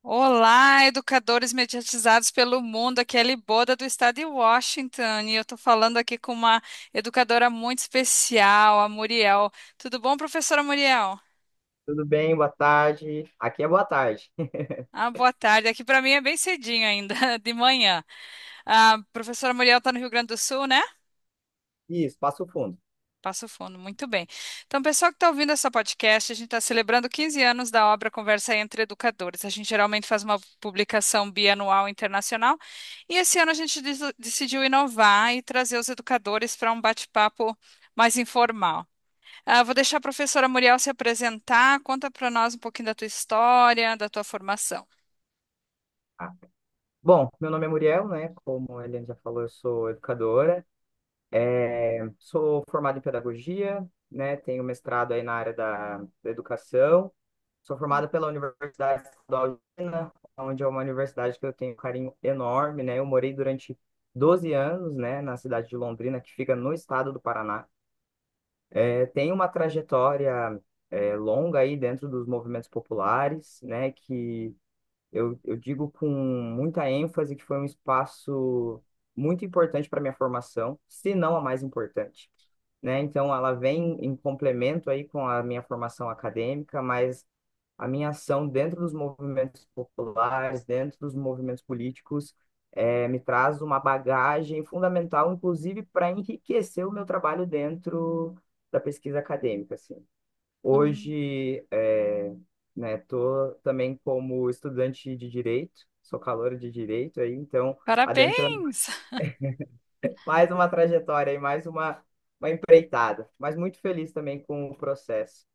Olá, educadores mediatizados pelo mundo. Aqui é a Liboda do estado de Washington e eu estou falando aqui com uma educadora muito especial, a Muriel. Tudo bom, professora Muriel? Tudo bem? Boa tarde. Aqui é boa tarde. Ah, boa tarde. Aqui para mim é bem cedinho ainda, de manhã. A professora Muriel está no Rio Grande do Sul, né? Isso, Passo Fundo. Passo Fundo, muito bem. Então, pessoal que está ouvindo essa podcast, a gente está celebrando 15 anos da obra Conversa entre Educadores. A gente geralmente faz uma publicação bianual internacional e esse ano a gente decidiu inovar e trazer os educadores para um bate-papo mais informal. Vou deixar a professora Muriel se apresentar. Conta para nós um pouquinho da tua história, da tua formação. Ah, bom, meu nome é Muriel, né? Como a Eliane já falou, eu sou educadora. Sou formado em pedagogia, né? Tenho mestrado aí na área da educação. Sou formado pela Universidade Estadual de Londrina, onde é uma universidade que eu tenho um carinho enorme, né? Eu morei durante 12 anos, né, na cidade de Londrina, que fica no estado do Paraná. Tenho uma trajetória longa aí dentro dos movimentos populares, né? Que eu digo com muita ênfase que foi um espaço muito importante para minha formação, se não a mais importante, né? Então, ela vem em complemento aí com a minha formação acadêmica, mas a minha ação dentro dos movimentos populares, dentro dos movimentos políticos, me traz uma bagagem fundamental, inclusive para enriquecer o meu trabalho dentro da pesquisa acadêmica, assim. Hum, Hoje, né, tô também como estudante de direito, sou calouro de direito aí, então adentrando parabéns! mais uma trajetória e mais uma empreitada, mas muito feliz também com o processo.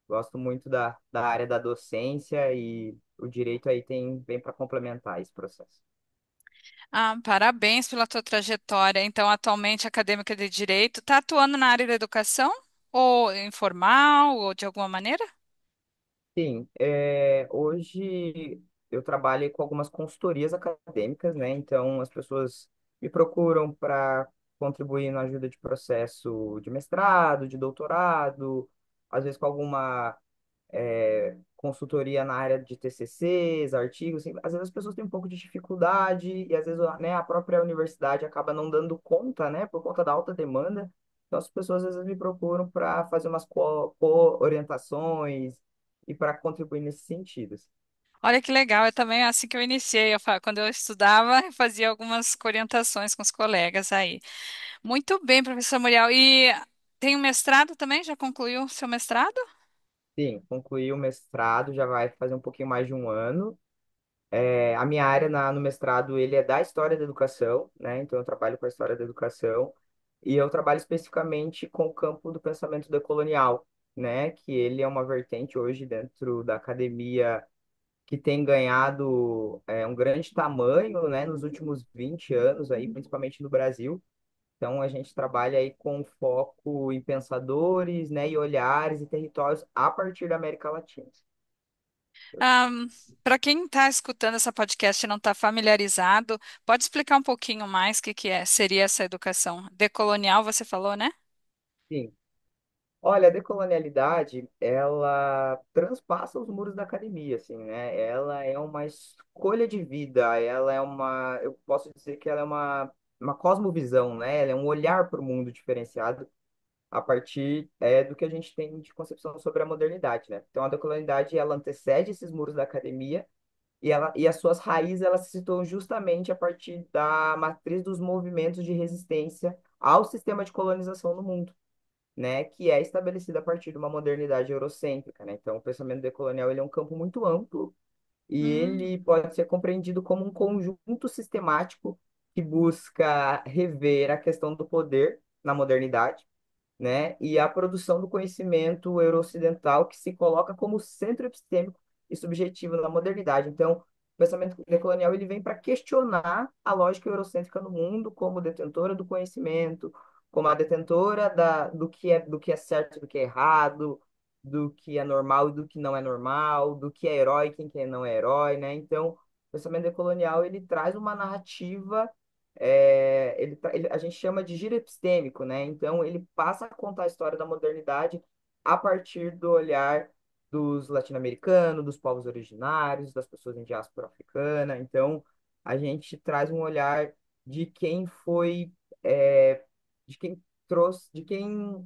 Gosto muito da área da docência e o direito aí vem para complementar esse processo. Parabéns pela tua trajetória. Então, atualmente acadêmica de direito, está atuando na área da educação? Ou informal, ou de alguma maneira? Sim, hoje eu trabalho com algumas consultorias acadêmicas, né? Então as pessoas me procuram para contribuir na ajuda de processo de mestrado, de doutorado, às vezes com alguma consultoria na área de TCCs, artigos, assim. Às vezes as pessoas têm um pouco de dificuldade e às vezes, né, a própria universidade acaba não dando conta, né, por conta da alta demanda. Então as pessoas às vezes me procuram para fazer umas co-orientações e para contribuir nesse sentido, assim. Olha que legal, é também assim que eu iniciei. Quando eu estudava, eu fazia algumas orientações com os colegas aí. Muito bem, professor Muriel. E tem um mestrado também? Já concluiu o seu mestrado? Sim, concluí o mestrado, já vai fazer um pouquinho mais de um ano. A minha área no mestrado, ele é da história da educação, né? Então, eu trabalho com a história da educação e eu trabalho especificamente com o campo do pensamento decolonial, né? Que ele é uma vertente hoje dentro da academia que tem ganhado um grande tamanho, né? Nos últimos 20 anos aí, principalmente no Brasil. Então, a gente trabalha aí com foco em pensadores, né? E olhares e territórios a partir da América Latina. Para quem está escutando essa podcast e não está familiarizado, pode explicar um pouquinho mais o que, seria essa educação decolonial, você falou, né? Sim. Olha, a decolonialidade, ela transpassa os muros da academia, assim, né? Ela é uma escolha de vida, ela é eu posso dizer que ela é uma cosmovisão, né? Ela é um olhar para o mundo diferenciado a partir do que a gente tem de concepção sobre a modernidade, né? Então, a decolonialidade, ela antecede esses muros da academia e as suas raízes, elas se situam justamente a partir da matriz dos movimentos de resistência ao sistema de colonização no mundo, né, que é estabelecida a partir de uma modernidade eurocêntrica, né? Então, o pensamento decolonial ele é um campo muito amplo e Hum. ele pode ser compreendido como um conjunto sistemático que busca rever a questão do poder na modernidade, né? E a produção do conhecimento euro-ocidental que se coloca como centro epistêmico e subjetivo na modernidade. Então, o pensamento decolonial ele vem para questionar a lógica eurocêntrica no mundo como detentora do conhecimento, como a detentora do que é certo, do que é errado, do que é normal e do que não é normal, do que é herói e quem não é herói, né? Então, o pensamento decolonial ele traz uma narrativa a gente chama de giro epistêmico, né? Então, ele passa a contar a história da modernidade a partir do olhar dos latino-americanos, dos povos originários, das pessoas em diáspora africana. Então, a gente traz um olhar de quem foi, de quem trouxe, de quem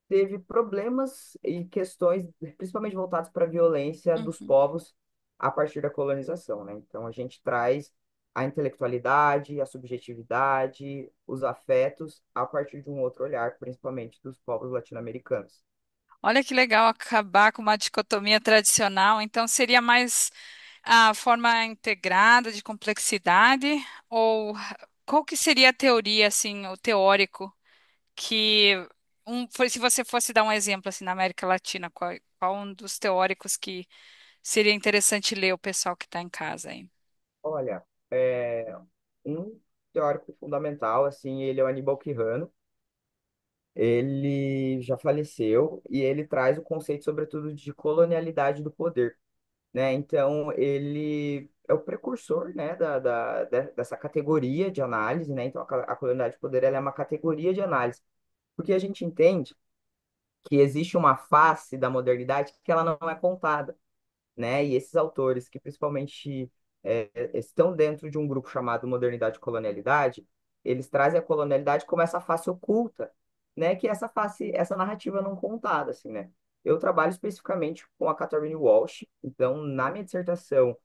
teve problemas e questões, principalmente voltadas para a violência dos Uhum. povos a partir da colonização, né? Então, a gente traz a intelectualidade, a subjetividade, os afetos a partir de um outro olhar, principalmente dos povos latino-americanos. Olha que legal acabar com uma dicotomia tradicional. Então, seria mais a forma integrada de complexidade, ou qual que seria a teoria, assim, o teórico, que se você fosse dar um exemplo assim na América Latina, qual um dos teóricos que seria interessante ler o pessoal que está em casa aí? Olha, um teórico fundamental, assim, ele é o Aníbal Quijano. Ele já faleceu e ele traz o conceito, sobretudo, de colonialidade do poder, né? Então, ele é o precursor, né, dessa categoria de análise, né? Então, a colonialidade do poder, ela é uma categoria de análise, porque a gente entende que existe uma face da modernidade que ela não é contada, né? E esses autores que principalmente estão dentro de um grupo chamado Modernidade e Colonialidade, eles trazem a colonialidade como essa face oculta, né? Que é essa face, essa narrativa não contada, assim, né? Eu trabalho especificamente com a Catherine Walsh, então na minha dissertação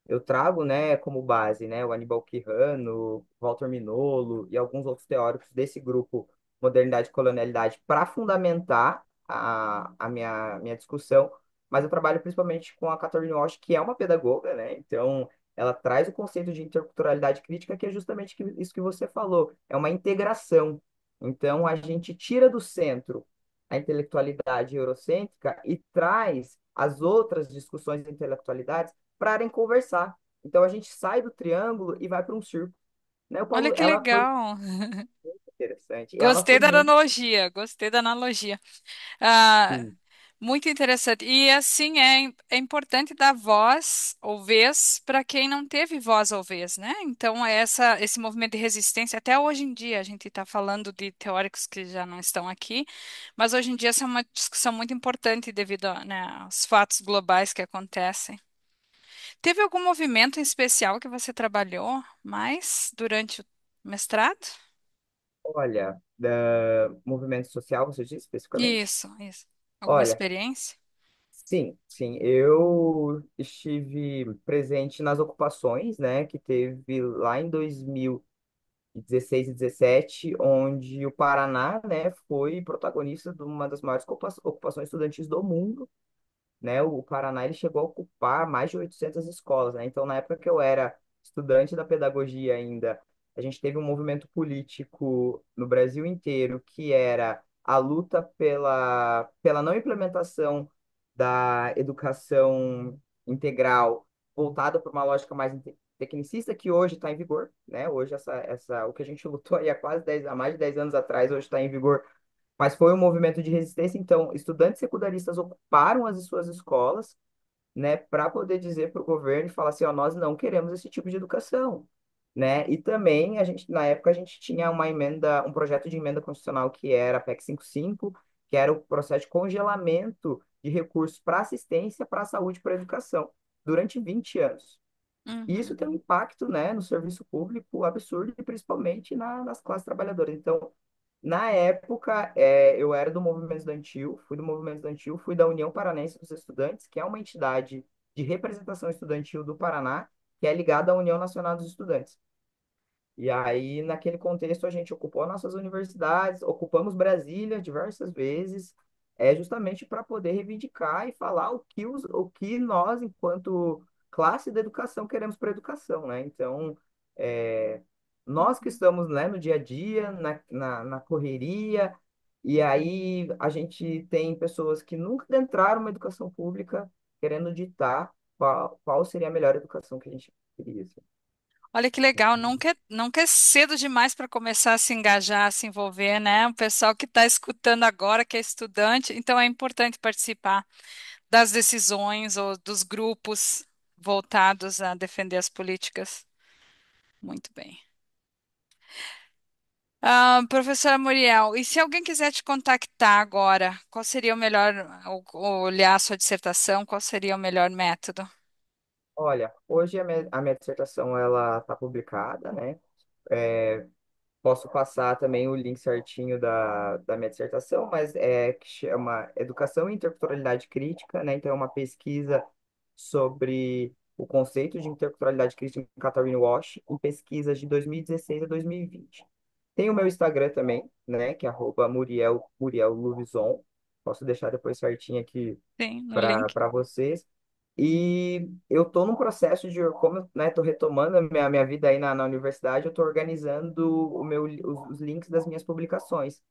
eu trago, né, como base, né, o Aníbal Quijano, Walter Mignolo e alguns outros teóricos desse grupo Modernidade e Colonialidade para fundamentar a minha discussão, mas eu trabalho principalmente com a Catherine Walsh, que é uma pedagoga, né? Então, ela traz o conceito de interculturalidade crítica, que é justamente isso que você falou, é uma integração. Então, a gente tira do centro a intelectualidade eurocêntrica e traz as outras discussões de intelectualidades para irem conversar. Então, a gente sai do triângulo e vai para um círculo, né? O Olha Paulo, que ela foi legal. interessante, ela Gostei foi da muito. analogia, gostei da analogia. Ah, Sim. muito interessante. E assim é importante dar voz ou vez para quem não teve voz ou vez, né? Então, esse movimento de resistência, até hoje em dia, a gente está falando de teóricos que já não estão aqui, mas hoje em dia essa é uma discussão muito importante devido né, aos fatos globais que acontecem. Teve algum movimento em especial que você trabalhou mais durante o mestrado? Olha, movimento social, você disse especificamente? Isso. Alguma Olha, experiência? sim, eu estive presente nas ocupações, né, que teve lá em 2016 e 17, onde o Paraná, né, foi protagonista de uma das maiores ocupações estudantis do mundo, né? O Paraná ele chegou a ocupar mais de 800 escolas, né? Então, na época que eu era estudante da pedagogia ainda, a gente teve um movimento político no Brasil inteiro que era a luta pela não implementação da educação integral voltada para uma lógica mais tecnicista que hoje está em vigor, né? Hoje o que a gente lutou aí há mais de 10 anos atrás, hoje está em vigor, mas foi um movimento de resistência. Então, estudantes secundaristas ocuparam as suas escolas, né, para poder dizer para o governo e falar assim, ó, nós não queremos esse tipo de educação, né? E também na época a gente tinha uma emenda, um projeto de emenda constitucional que era a PEC 55, que era o processo de congelamento de recursos para assistência, para a saúde, para a educação, durante 20 anos. E isso tem um Uhum. impacto, né, no serviço público absurdo e principalmente nas classes trabalhadoras. Então, na época, eu era do movimento estudantil, fui do movimento estudantil, fui da União Paranense dos Estudantes, que é uma entidade de representação estudantil do Paraná, que é ligada à União Nacional dos Estudantes. E aí, naquele contexto, a gente ocupou nossas universidades, ocupamos Brasília diversas vezes, justamente para poder reivindicar e falar o que nós, enquanto classe da educação, queremos para a educação, né? Então, é, nós que Uhum. estamos, né, no dia a dia, na correria, e aí a gente tem pessoas que nunca adentraram uma educação pública querendo ditar qual seria a melhor educação que a gente queria, assim. Olha que legal, nunca é cedo demais para começar a se engajar, a se envolver, né? O pessoal que está escutando agora, que é estudante, então é importante participar das decisões ou dos grupos voltados a defender as políticas. Muito bem. Professora Muriel, e se alguém quiser te contactar agora, qual seria o melhor, olhar a sua dissertação, qual seria o melhor método? Olha, hoje a minha dissertação ela está publicada, né? É, posso passar também o link certinho da minha dissertação, mas que chama Educação e Interculturalidade Crítica, né? Então é uma pesquisa sobre o conceito de interculturalidade crítica em Catherine Walsh, em pesquisas de 2016 a 2020. Tem o meu Instagram também, né? Que é Muriel Luvison. Posso deixar depois certinho aqui Sim, no link. para vocês. E eu estou num processo de, como eu, né, tô retomando a minha vida aí na universidade, eu estou organizando os links das minhas publicações.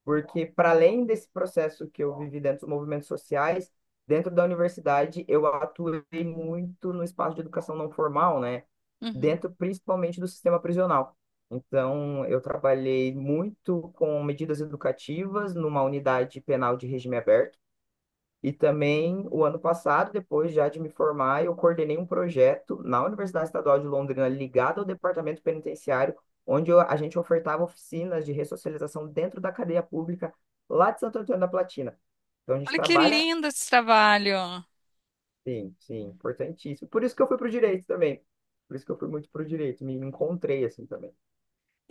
Porque, para além desse processo que eu vivi dentro dos movimentos sociais, dentro da universidade, eu atuei muito no espaço de educação não formal, né? Uhum. Dentro principalmente do sistema prisional. Então, eu trabalhei muito com medidas educativas numa unidade penal de regime aberto. E também, o ano passado, depois já de me formar, eu coordenei um projeto na Universidade Estadual de Londrina ligado ao departamento penitenciário, onde a gente ofertava oficinas de ressocialização dentro da cadeia pública lá de Santo Antônio da Platina. Então, a gente Olha que trabalha, lindo esse trabalho. sim, sim, importantíssimo. Por isso que eu fui para o direito também. Por isso que eu fui muito para o direito, me encontrei assim também.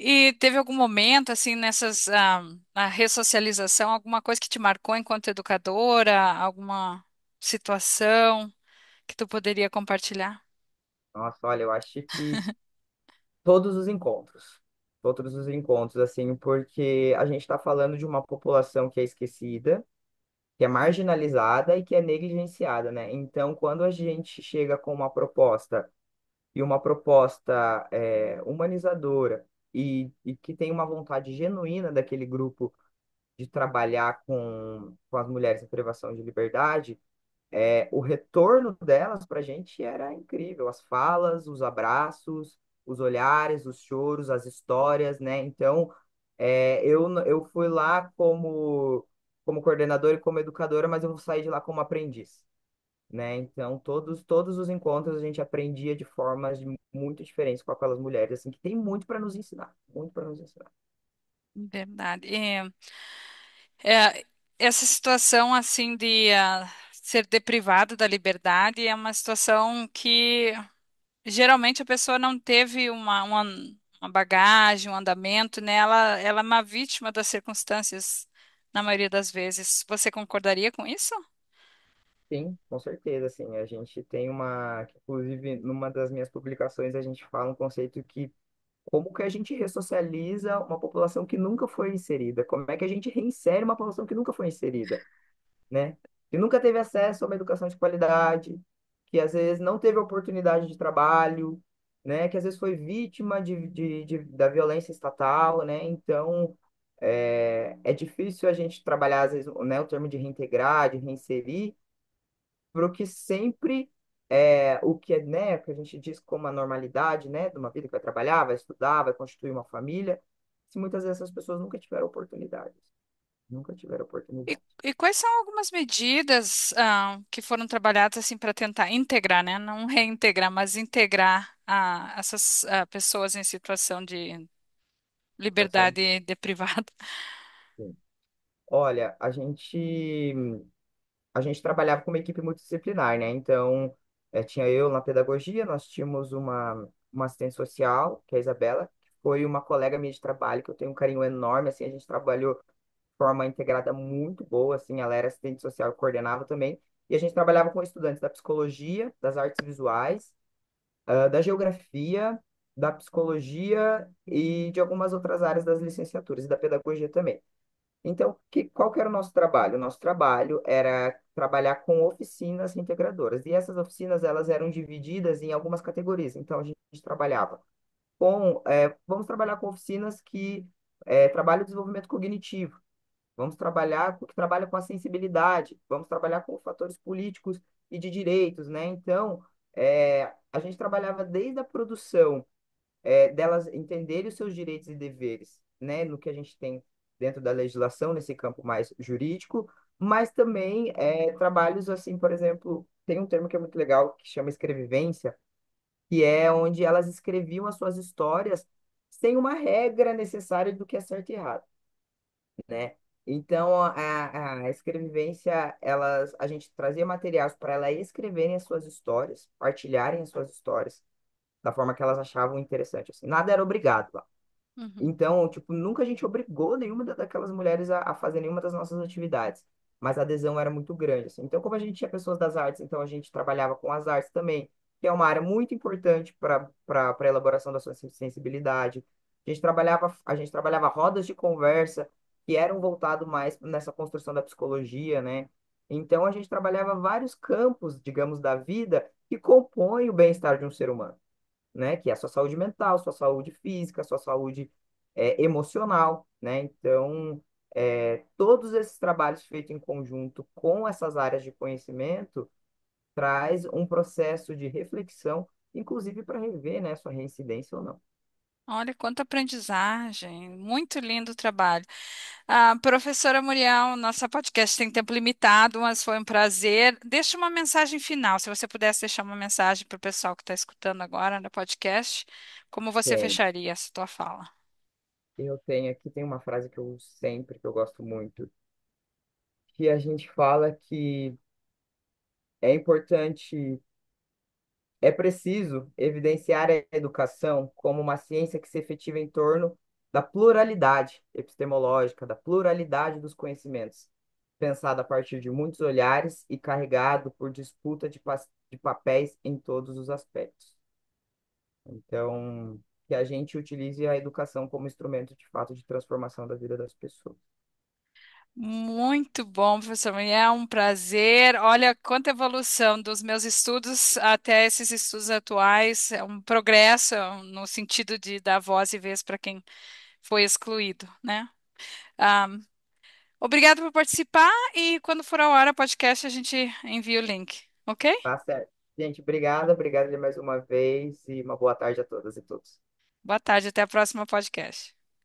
E teve algum momento, assim, na ressocialização, alguma coisa que te marcou enquanto educadora, alguma situação que tu poderia compartilhar? Nossa, olha, eu acho que todos os encontros. Todos os encontros, assim, porque a gente está falando de uma população que é esquecida, que é marginalizada e que é negligenciada, né? Então, quando a gente chega com uma proposta e uma proposta humanizadora e que tem uma vontade genuína daquele grupo de trabalhar com as mulheres em privação de liberdade, o retorno delas para a gente era incrível. As falas, os abraços, os olhares, os choros, as histórias, né? Então, eu fui lá como coordenadora e como educadora, mas eu vou sair de lá como aprendiz, né? Então, todos os encontros a gente aprendia de formas muito diferentes com aquelas mulheres, assim, que tem muito para nos ensinar, muito para nos ensinar. Verdade. Essa situação, assim, de ser deprivado da liberdade é uma situação que geralmente a pessoa não teve uma bagagem, um andamento, né? Ela é uma vítima das circunstâncias, na maioria das vezes. Você concordaria com isso? Sim, com certeza, assim, a gente tem que, inclusive, numa das minhas publicações a gente fala um conceito que como que a gente ressocializa uma população que nunca foi inserida? Como é que a gente reinsere uma população que nunca foi inserida, né? Que nunca teve acesso a uma educação de qualidade, que às vezes não teve oportunidade de trabalho, né? Que às vezes foi vítima da violência estatal, né? Então, é difícil a gente trabalhar, às vezes, né, o termo de reintegrar, de reinserir, para o que sempre o que é, né, que a gente diz como a normalidade, né, de uma vida que vai trabalhar, vai estudar, vai constituir uma família, se muitas vezes essas pessoas nunca tiveram oportunidades, nunca tiveram oportunidade. E quais são algumas medidas que foram trabalhadas assim para tentar integrar, né? Não reintegrar, mas integrar essas pessoas em situação de Situação, liberdade deprivada? sim. Olha, a gente trabalhava com uma equipe multidisciplinar, né? Então, tinha eu na pedagogia, nós tínhamos uma assistente social, que é a Isabela, que foi uma colega minha de trabalho, que eu tenho um carinho enorme, assim, a gente trabalhou de forma integrada muito boa, assim, ela era assistente social e coordenava também, e a gente trabalhava com estudantes da psicologia, das artes visuais, da geografia, da psicologia e de algumas outras áreas das licenciaturas e da pedagogia também. Então, qual que era o nosso trabalho? O nosso trabalho era trabalhar com oficinas integradoras. E essas oficinas, elas eram divididas em algumas categorias. Então, a gente trabalhava vamos trabalhar com oficinas que trabalham o desenvolvimento cognitivo. Vamos trabalhar que trabalha com a sensibilidade. Vamos trabalhar com fatores políticos e de direitos, né? Então, a gente trabalhava desde a produção delas entenderem os seus direitos e deveres, né, no que a gente tem dentro da legislação, nesse campo mais jurídico, mas também trabalhos assim, por exemplo, tem um termo que é muito legal que chama escrevivência, que é onde elas escreviam as suas histórias sem uma regra necessária do que é certo e errado, né? Então, a escrevivência, a gente trazia materiais para elas escreverem as suas histórias, partilharem as suas histórias da forma que elas achavam interessante, assim. Nada era obrigado lá. Uhum. Então, tipo, nunca a gente obrigou nenhuma daquelas mulheres a fazer nenhuma das nossas atividades, mas a adesão era muito grande, assim. Então, como a gente tinha pessoas das artes, então a gente trabalhava com as artes também, que é uma área muito importante para a elaboração da sua sensibilidade. A gente trabalhava rodas de conversa que eram voltado mais nessa construção da psicologia, né? Então, a gente trabalhava vários campos, digamos, da vida que compõem o bem-estar de um ser humano, né? Que é a sua saúde mental, sua saúde física, sua saúde emocional, né? Então, todos esses trabalhos feitos em conjunto com essas áreas de conhecimento traz um processo de reflexão, inclusive para rever, né, sua reincidência ou não. Olha quanta aprendizagem, muito lindo o trabalho. Ah, professora Muriel, nossa podcast tem tempo limitado, mas foi um prazer. Deixa uma mensagem final, se você pudesse deixar uma mensagem para o pessoal que está escutando agora no podcast, como você Tem, fecharia essa tua fala? eu tenho aqui, tem uma frase que eu uso sempre, que eu gosto muito, que a gente fala que é importante. É preciso evidenciar a educação como uma ciência que se efetiva em torno da pluralidade epistemológica, da pluralidade dos conhecimentos, pensada a partir de muitos olhares e carregado por disputa de papéis em todos os aspectos. Então, que a gente utilize a educação como instrumento de fato de transformação da vida das pessoas. Muito bom, professor Muriel, é um prazer. Olha quanta evolução dos meus estudos até esses estudos atuais, é um progresso no sentido de dar voz e vez para quem foi excluído, né? Ah, obrigado por participar e quando for a hora, podcast, a gente envia o link, ok? Tá certo. Gente, obrigado mais uma vez e uma boa tarde a todas e todos. Boa tarde, até a próxima podcast.